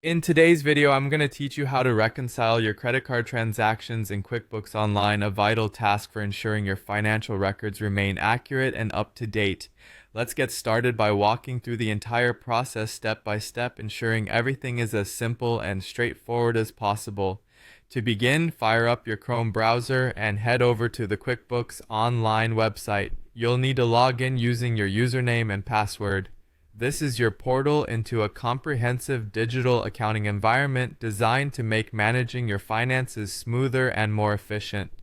In today's video, I'm going to teach you how to reconcile your credit card transactions in QuickBooks Online, a vital task for ensuring your financial records remain accurate and up to date. Let's get started by walking through the entire process step by step, ensuring everything is as simple and straightforward as possible. To begin, fire up your Chrome browser and head over to the QuickBooks Online website. You'll need to log in using your username and password. This is your portal into a comprehensive digital accounting environment designed to make managing your finances smoother and more efficient.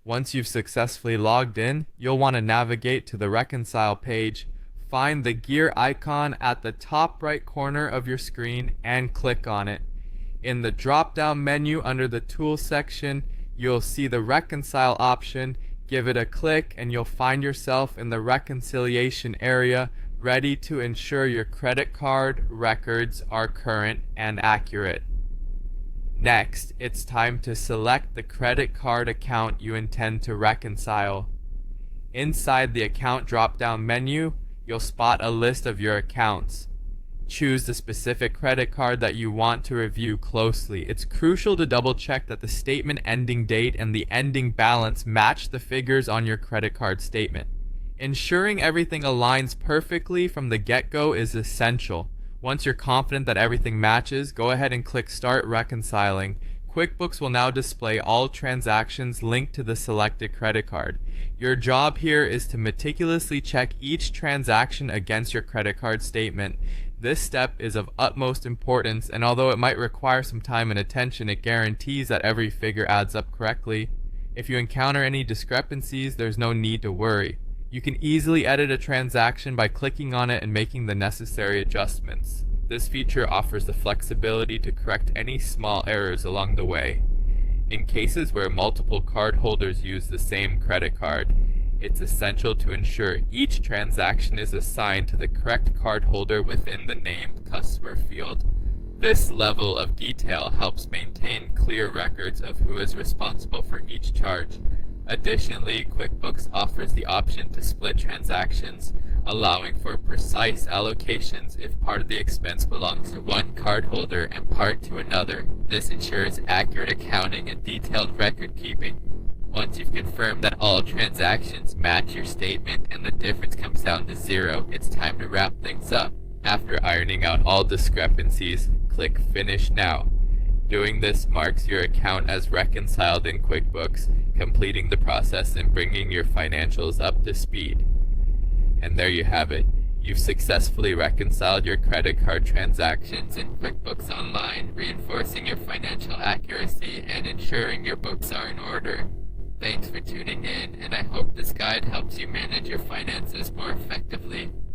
Once you've successfully logged in, you'll want to navigate to the Reconcile page, find the gear icon at the top right corner of your screen, and click on it. In the drop-down menu under the Tools section, you'll see the Reconcile option. Give it a click and you'll find yourself in the reconciliation area, ready to ensure your credit card records are current and accurate. Next, it's time to select the credit card account you intend to reconcile. Inside the account drop-down menu, you'll spot a list of your accounts. Choose the specific credit card that you want to review closely. It's crucial to double check that the statement ending date and the ending balance match the figures on your credit card statement. Ensuring everything aligns perfectly from the get-go is essential. Once you're confident that everything matches, go ahead and click Start Reconciling. QuickBooks will now display all transactions linked to the selected credit card. Your job here is to meticulously check each transaction against your credit card statement. This step is of utmost importance, and although it might require some time and attention, it guarantees that every figure adds up correctly. If you encounter any discrepancies, there's no need to worry. You can easily edit a transaction by clicking on it and making the necessary adjustments. This feature offers the flexibility to correct any small errors along the way. In cases where multiple cardholders use the same credit card, it's essential to ensure each transaction is assigned to the correct cardholder within the named customer field. This level of detail helps maintain clear records of who is responsible for each charge. Additionally, QuickBooks offers the option to split transactions, allowing for precise allocations if part of the expense belongs to one cardholder and part to another. This ensures accurate accounting and detailed record keeping. Once you've confirmed that all transactions match your statement and the difference comes down to zero, it's time to wrap things up. After ironing out all discrepancies, click Finish Now. Doing this marks your account as reconciled in QuickBooks, completing the process and bringing your financials up to speed. And there you have it. You've successfully reconciled your credit card transactions in QuickBooks Online, reinforcing your financial accuracy and ensuring your books are in order. Thanks for tuning in, and I hope this guide helps you manage your finances more effectively.